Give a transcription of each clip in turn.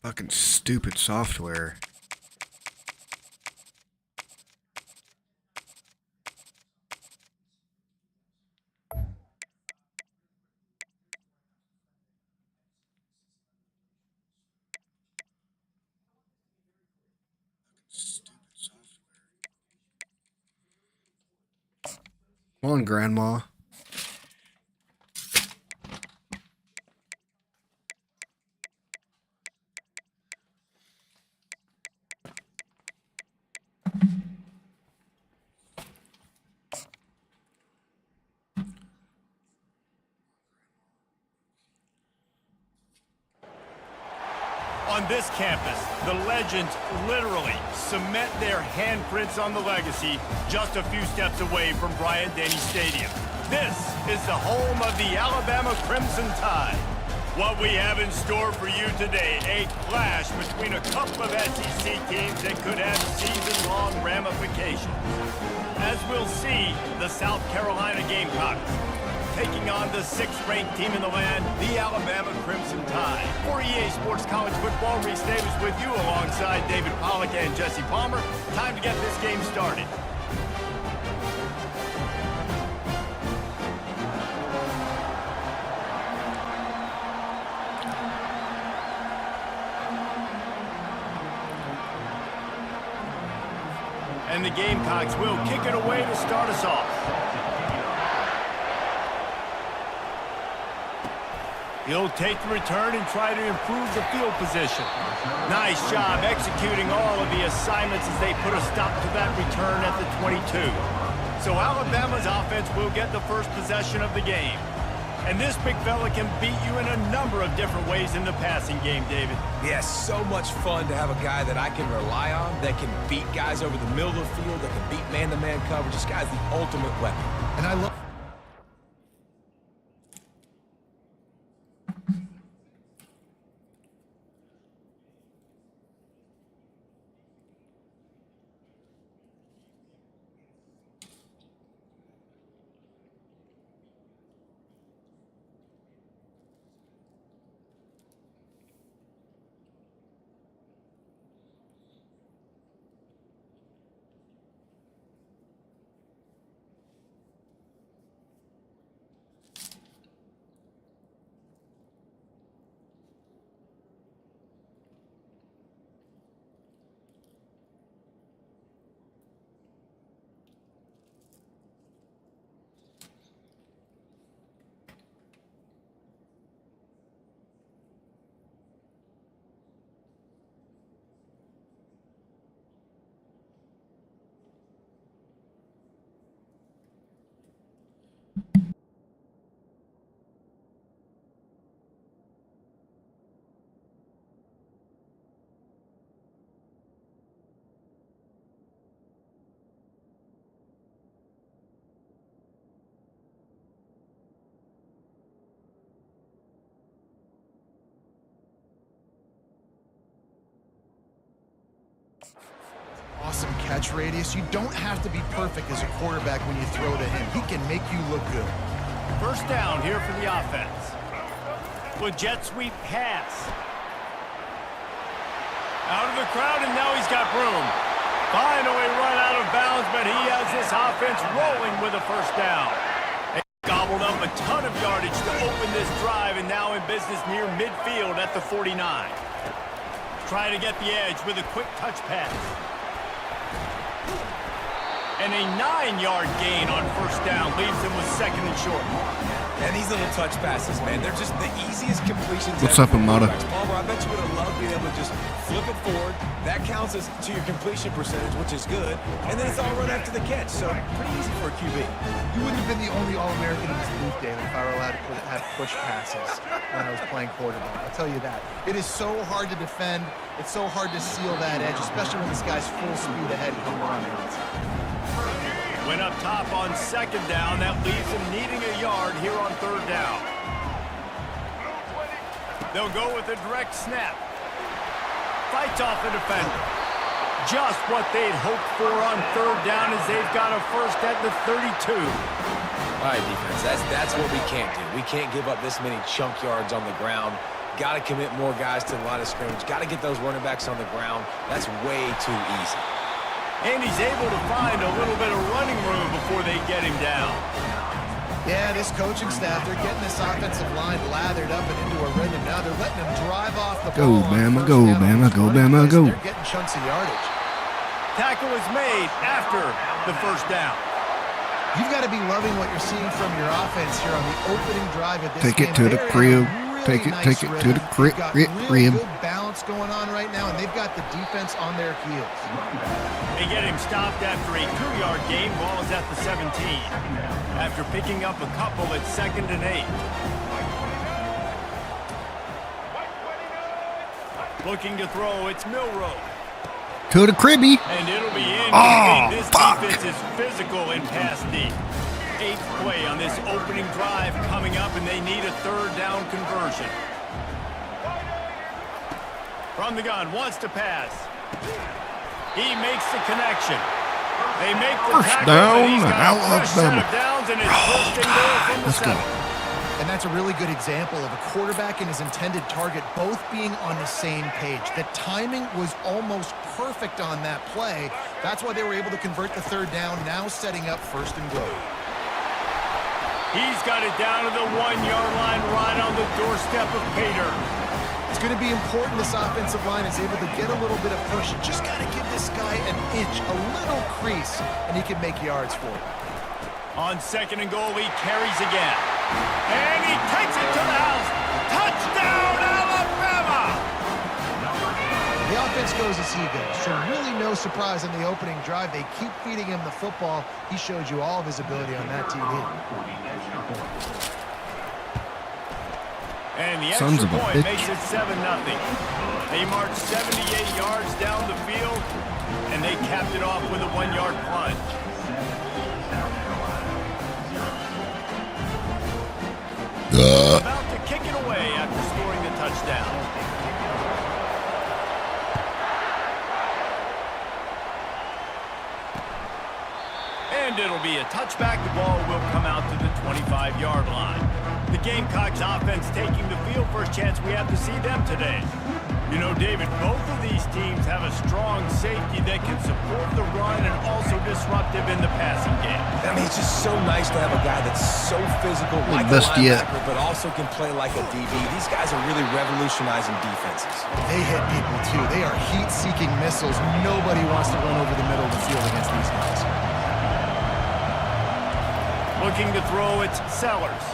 Fucking stupid software. Come on, Grandma. On this campus, the legends literally cement their handprints on the legacy just a few steps away from Bryant-Denny Stadium. This is the home of the Alabama Crimson Tide. What we have in store for you today, a clash between a couple of SEC teams that could have season-long ramifications. As we'll see, the South Carolina Gamecocks taking on the 6th-ranked team in the land, the Alabama Crimson Tide. For EA Sports College Football, Reese Davis with you alongside David Pollack and Jesse Palmer. Time to get this game started. And the Gamecocks will kick it away to start us off. He'll take the return and try to improve the field position. Nice job executing all of the assignments as they put a stop to that return at the 22. So Alabama's offense will get the first possession of the game. And this big fella can beat you in a number of different ways in the passing game, David. Yes, so much fun to have a guy that I can rely on, that can beat guys over the middle of the field, that can beat man-to-man coverage. This guy's the ultimate weapon. And I love... Awesome catch radius. You don't have to be perfect as a quarterback when you throw to him. He can make you look good. First down here for the offense. With jet sweep pass. Out of the crowd, and now he's got room. Finally run out of bounds, but he has this offense rolling with a first down. They gobbled up a ton of yardage to open this drive, and now in business near midfield at the 49. Trying to get the edge with a quick touch pass. And a 9-yard gain on first down leaves him with 2nd and short. And these little touch passes, man, they're just the easiest completions. What's up, Amada? Palmer, I bet you would have loved being able to just flip it forward. That counts as to your completion percentage, which is good. And then it's all run after the catch, so pretty easy for a QB. You wouldn't have been the only All-American in this booth, David, if I were allowed to have push passes when I was playing quarterback. I'll tell you that. It is so hard to defend. It's so hard to seal that edge, especially when this guy's full speed ahead coming on. Went up top on 2nd down. That leaves him needing a yard here on 3rd down. They'll go with a direct snap. Fights off the defender. Just what they'd hoped for on 3rd down as they've got a first at the 32. All right, defense, that's what we can't do. We can't give up this many chunk yards on the ground. Got to commit more guys to the line of scrimmage. Got to get those running backs on the ground. That's way too easy. And he's able to find a little bit of running room before they get him down. Yeah, this coaching staff, they're getting this offensive line lathered up and into a rhythm. Now they're letting them drive off the Go, ball. Bama, go, Bama, go, Bama, go. They're getting chunks of yardage. Tackle is made after the first down. You've got to be loving what you're seeing from your offense here on the opening drive of this Take game. it to the They're in a crib. really Take it nice to rhythm. the crib. They've got really Rib. good balance going on right now, and they've got the defense on their heels. They get him stopped after a 2-yard gain. Ball is at the 17. After picking up a couple, it's 2nd and 8. Looking to throw, it's Milrow. To the cribby. And it'll be in. Oh, This fuck. defense is physical in pass deep. 8th play on this opening drive coming up, and they need a 3rd down conversion. From the gun, wants to pass. He makes the connection. They make the First tackle, down, and he's got a fresh set Alabama. of downs, and it's 1st and goal from the Let's go. 7. And that's a really good example of a quarterback and his intended target both being on the same page. The timing was almost perfect on that play. That's why they were able to convert the 3rd down, now setting up 1st and goal. He's got it down to the 1-yard line, right on the doorstep of Pater. It's going to be important this offensive line is able to get a little bit of push. You just got to give this guy an inch, a little crease, and he can make yards for it. On 2nd and goal, he carries again. And he takes it to the house. Touchdown, Alabama! The offense goes as he goes, so really no surprise in the opening drive. They keep feeding him the football. He showed you all of his ability on that TD. And the Sons extra of a point bitch. makes it 7-0. They marched 78 yards down the field, and they capped it off with a 1-yard plunge. About to kick it away after scoring the touchdown. And it'll be a touchback. The ball will come out to the 25-yard line. The Gamecocks offense taking the field. First chance we have to see them today. You know, David, both of these teams have a strong safety that can support the run and also disruptive in the passing game. I mean, it's just so nice to have a guy that's so physical, like a best yet. linebacker, but also can play like a DB. These guys are really revolutionizing defenses. They hit people, too. They are heat-seeking missiles. Nobody wants to run over the middle of the field against these guys. Looking to throw, it's Sellers.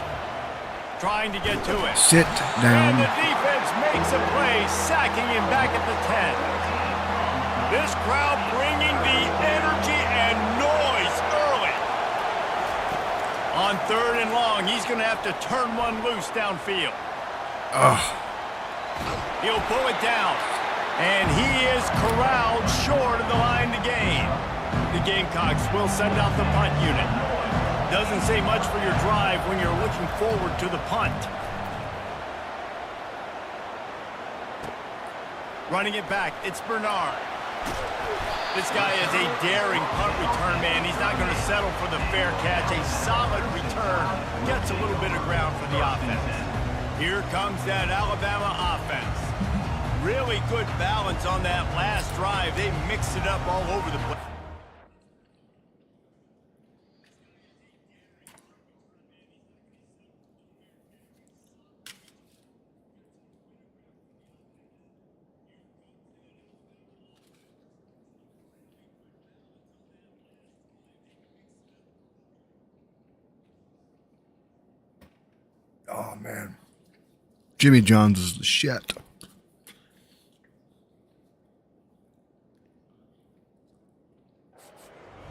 Trying to get to it. Sit And down. the defense makes a play, sacking him back at the 10. This crowd bringing the energy and noise early. On 3rd and long, he's going to have to turn one loose downfield. He'll pull it down. And he is corralled short of the line to gain. The Gamecocks will send out the punt unit. Doesn't say much for your drive when you're looking forward to the punt. Running it back, it's Bernard. This guy is a daring punt return man. He's not going to settle for the fair catch. A solid return. Gets a little bit of ground for the offense. Here comes that Alabama offense. Really good balance on that last drive. They mixed it up all over the place. Oh, man. Jimmy John's is the shit.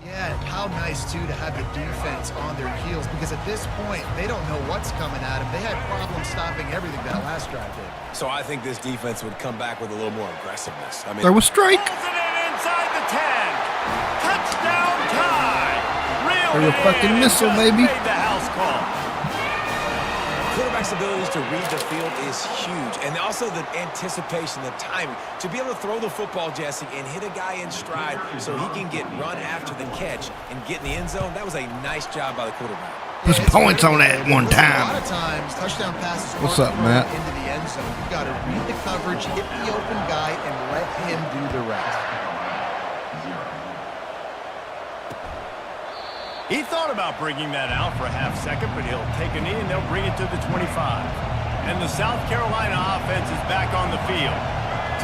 Yeah, how nice, too, to have the defense on their heels, because at this point, they don't know what's coming at them. They had problems stopping everything that last drive did. So I think this defense would come back with a little more aggressiveness. I mean, There was strike. Pulls it in inside the 10. Touchdown tie. Reeled They're a it fucking in and missile, just baby. made the house call. quarterback's abilities to read the field is huge. And also the anticipation, the timing. To be able to throw the football, Jesse, and hit a guy in stride so he can get run after the catch and get in the end zone, that was a nice job by the quarterback. Put some points on that one A time. lot of times, touchdown passes What's aren't up, thrown Matt? into the end zone. You've got to read the coverage, hit the open guy, and let him do the rest. He thought about bringing that out for a half second, but he'll take a knee and they'll bring it to the 25. And the South Carolina offense is back on the field.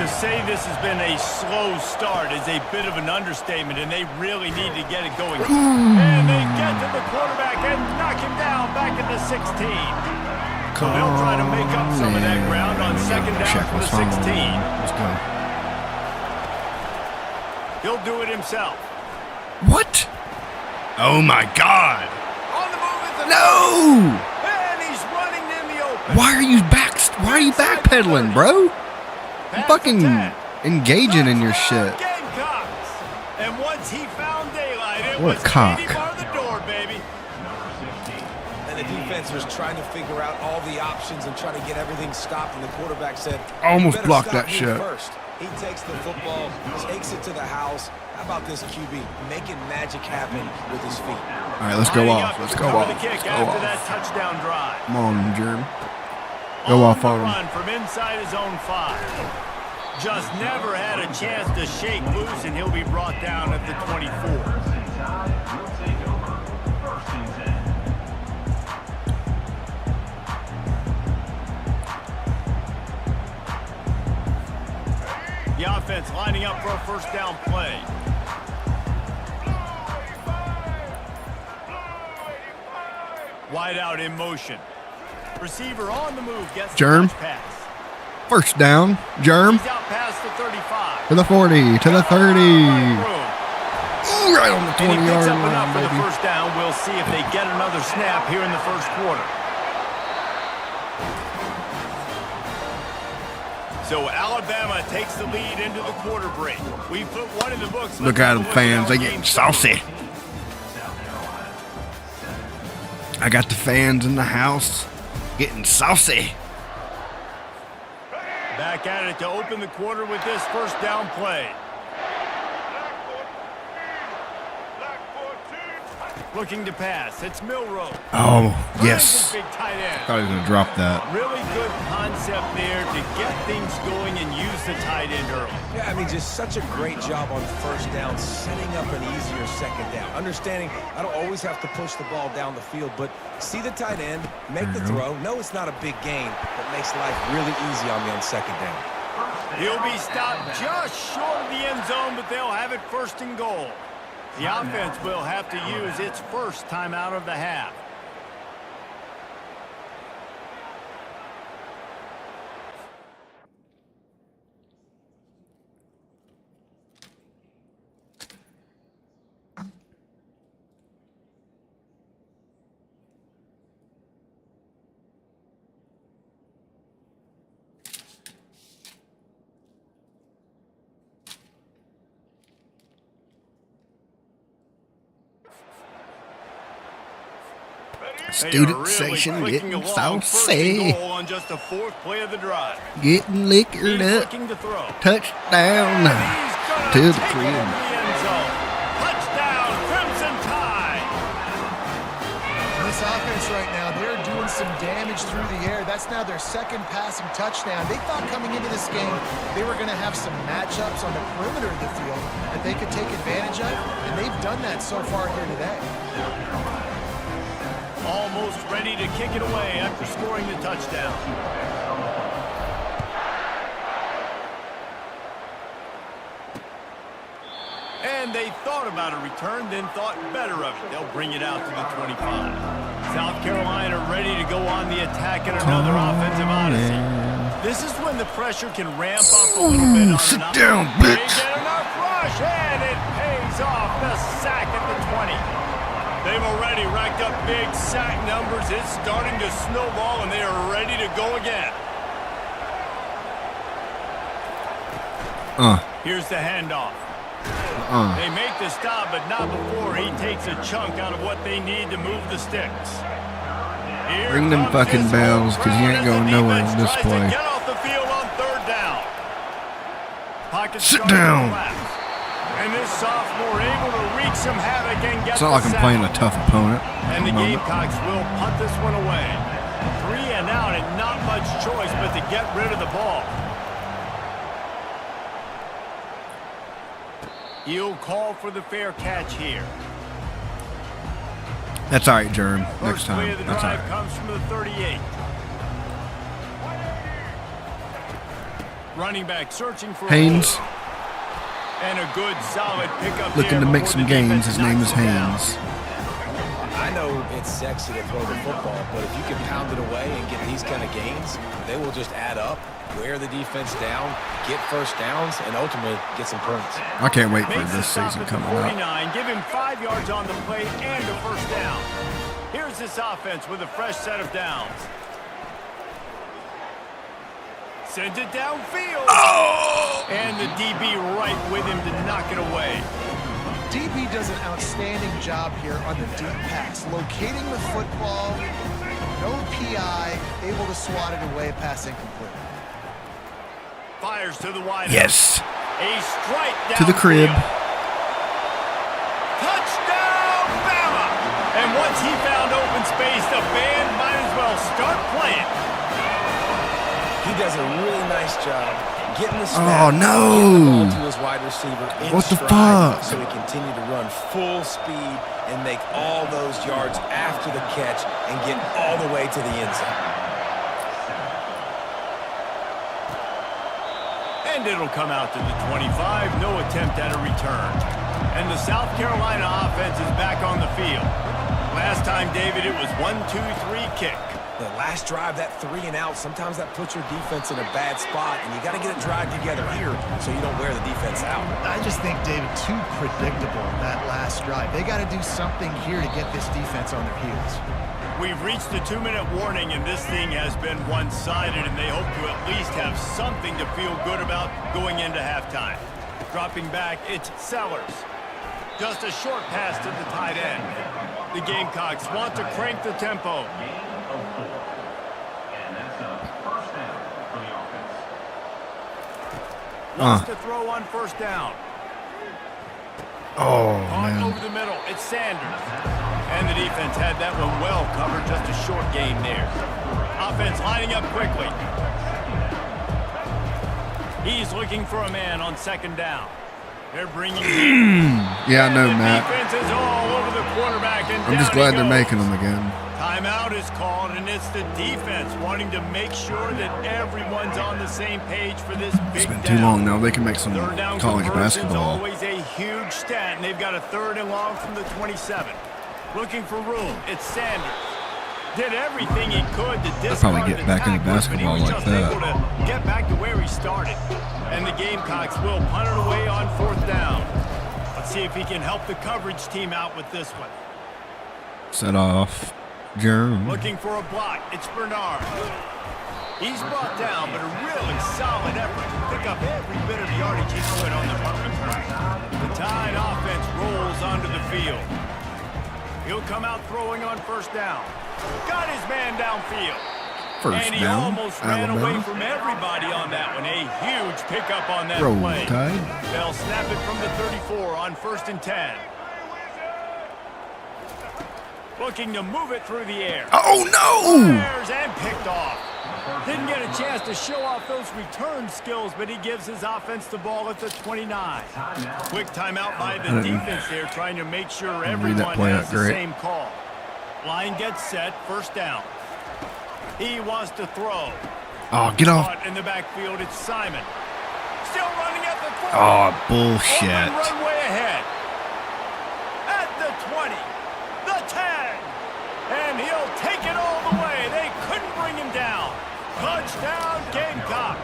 To say this has been a slow start is a bit of an understatement, and they really need to get it going. And they get to the quarterback and knock him down back at the 16. So they'll try to make up some of that ground on second down Check for the what's wrong. 16. Let's go. He'll do it himself. What? Oh my God! On the move is the No! and he's running in the open. Why are you backpedaling, bro? You fucking engaging in your shit. Gamecocks. And once he found daylight, it What a was cock. Katie bar the door, baby. And the defense was trying to figure out all the options and trying to get everything stopped, and the quarterback said, Almost "You better blocked stop that me shit." first." He takes the football, takes it to the house. How about this QB making magic happen with his feet? All right, let's go Lining off. up Let's to go cover off. the Let's kick go after that off. touchdown drive. Come on, Jerm. Go off the on him. run from inside his own 5. Just never had a chance to shake loose, and he'll be brought down at the 24. The offense lining up for a first down play. Wide out in motion. Receiver on the move gets the Germ. touch pass. First down, Germ. He's out past the 35. To the 40, to the 30. Room. Ooh, right on the And he 20 picks yard up enough line, for the baby. first down. We'll see if they get another snap here in the first quarter. So Alabama takes the lead into the quarter break. We put one in the books. Look Let's at take a them fans, they how the getting game's saucy. I got the fans in the house getting saucy. Back at it to open the quarter with this first down play. Looking to pass. It's Milrow. Oh, Burns yes. his big tight end. Thought he was going to drop that. Really good concept there to get things going and use the tight end early. Yeah, I mean, just such a great job on first down, setting up an easier second down. Understanding I don't always have to push the ball down the field, but see the tight end, make the throw. No, it's not a big gain, but makes life really easy on me on second down. He'll be stopped just short of the end zone, but they'll have it first and goal. The offense will have to use its first timeout of the half. They are Student really section clicking getting along. First and saucy. goal on just the 4th play of the drive. Getting liquored He's up. looking to throw. Touchdown He's gonna to the take it crib. into the end zone. Touchdown, Crimson Tide. This offense right now, they're doing some damage through the air. That's now their second passing touchdown. They thought coming into this game they were going to have some matchups on the perimeter of the field that they could take advantage of, and they've done that so far here today. Almost ready to kick it away after scoring the touchdown. And they thought about a return, then thought better of it. They'll bring it out to the 25. South Carolina ready to go on the attack in another offensive odyssey. This is when the pressure can ramp up a little bit on Sit an down, They bitch. get enough rush, and it pays off. The sack at the 20. They've already racked up big sack numbers. It's starting to snowball, and they are ready to go again. Here's the handoff. They make the stop, but not before he takes a chunk out of what they need to move the sticks. Here Ring them comes fucking his bells, home 'cause you ain't crowd as going the nowhere defense in this tries to play. Get off the field on 3rd down. Pocket Sit starting to down. collapse. And this sophomore able to wreak some havoc quarterback and gets It's not like I'm playing a tough opponent. And the Gamecocks will punt this one away. 3 and out and not much choice but to get rid of the ball. He'll call for the fair catch here. That's all right, Jerm. Next First play time. of the That's all drive right. comes from the 38. Running back searching for Haynes. and a good solid pickup. Looking to make some gains. His name is Haynes. I know it's sexy to throw the football, but if you can pound it away and get these kind of gains, they will just add up, wear the defense down, get first downs, and ultimately get some points. I can't wait for Makes the this stop season at the coming up. 49. Give him 5 yards on the play and a first down. Here's this offense with a fresh set of downs. Sends it downfield. Oh! And the DB right with him to knock it away. DB does an outstanding job here on the deep pass, locating the football, no PI, able to swat it away, pass incomplete. Fires to the wide. Yes. A strike down To the crib. Touchdown, Bama! And once he found open space, the band might as well start playing. He does a really nice job getting the Oh, snap, no. getting the ball to his wide receiver in What the stride fuck? so he continue to run full speed and make all those yards after the catch and get all the way to the end zone. And it'll come out to the 25. No attempt at a return. And the South Carolina offense is back on the field. Last time, David, it was 1-2-3 kick. The last drive, that 3 and out, sometimes that puts your defense in a bad spot, and you got to get it drive together here so you don't wear the defense out. I just think, David, too predictable, that last drive. They got to do something here to get this defense on their heels. We've reached the 2-minute warning, and this thing has been one-sided, and they hope to at least have something to feel good about going into halftime. Dropping back, it's Sellers. Just a short pass to the tight end. The Gamecocks want to crank the tempo. Wants to throw on first down. Oh, On man. over the middle, it's Sanders. And the defense had that one well covered, just a short gain there. Offense lining up quickly. He's looking for a man on second down. They're bringing Yeah, I know, the Matt. defense is all over the quarterback, and I'm just down he glad they're goes. making them again. Timeout is called, and it's the defense wanting to make sure that everyone's on the same page for this big It's been down. too long now. They can make some Third down college conversion's basketball. always a huge stat, and they've got a 3rd and long from the 27. Looking for room. It's Sanders. Did everything he could to discard probably get the back into tacklers, but he basketball was like just that. able to get back to where he started. And the Gamecocks will punt it away on 4th down. Let's see if he can help the coverage team out with this one. Set off. Jerm. Looking for a block. It's Bernard. He's brought down, but a really solid effort to pick up every bit of yardage he could on the punt return. The Tide offense rolls onto the field. He'll come out throwing on first down. Got his man downfield. First And he down. almost ran away Alabama. from everybody on that one. A huge pickup on that Roll play. Tide. They'll snap it from the 34 on 1st and 10. Looking to move it through the air. Oh, no! Fires and picked off. Didn't get a chance to show off those return skills, but he gives his offense the ball at the 29. Quick timeout by the defense there, trying to make sure read that everyone play has out the great. same call. Line gets set, first down. He wants to throw. Oh, get off. Caught in the backfield, it's Simon. Still running at the 40. Oh, Open bullshit. runway ahead. At the 20, the 10, and he'll take it all the way. They couldn't bring him down. Touchdown, Gamecocks.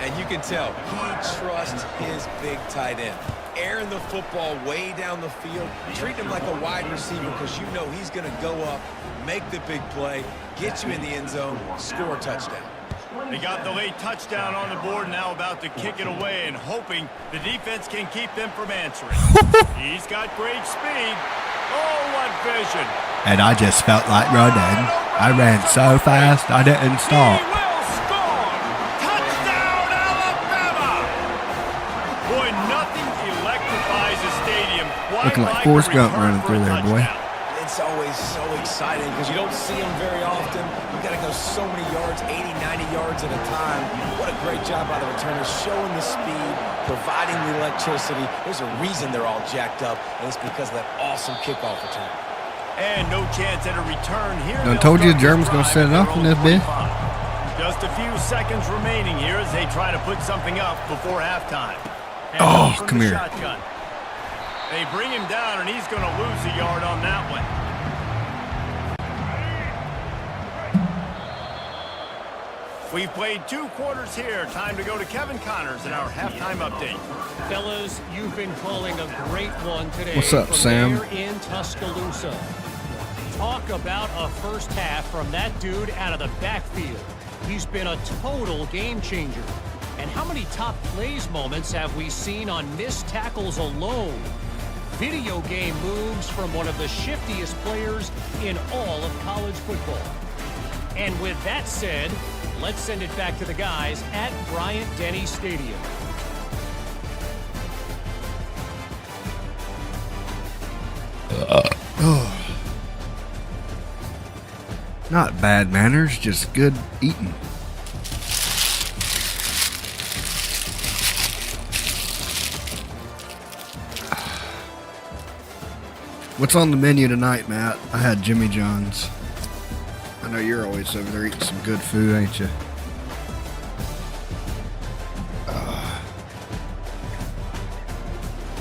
And you can tell he trusts his big tight end. Airing the football way down the field, treat him like a wide receiver because you know he's going to go up, make the big play, get you in the end zone, score a touchdown. They got the late touchdown on the board, now about to kick it away and hoping the defense can keep them from answering. He's got great speed. Oh, what vision. And I just felt like running. I ran so fast, I didn't He stop. will score! Touchdown, Alabama! Boy, nothing electrifies a stadium Looking like Forrest Gump running through there, boy. It's always so exciting because you don't see them very often. You got to go so many yards, 80, 90 yards at a time. What a great job by the returners, showing the speed, providing the electricity. There's a reason they're all jacked up, and it's because of that awesome kickoff return. And no chance at a return here. Done told you the Germans gonna set it up in this bit. Just a few seconds remaining here as they try to put something up before halftime. And Oh, from come the here. shotgun. They bring him down, and he's going to lose a yard on that one. We've played 2 quarters here. Time to go to Kevin Connors in our halftime update. Fellas, you've been calling a great one today. What's up, from Sam? there in Tuscaloosa. Talk about a first half from that dude out of the backfield. He's been a total game changer. And how many top plays moments have we seen on missed tackles alone? Video game moves from one of the shiftiest players in all of college football. And with that said, let's send it back to the guys at Bryant-Denny Stadium. Not bad manners, just good eating. What's on the menu tonight, Matt? I had Jimmy John's. I know you're always over there eating some good food, ain't you?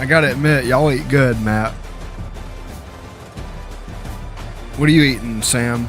I gotta admit, y'all eat good, Matt. What are you eating, Sam?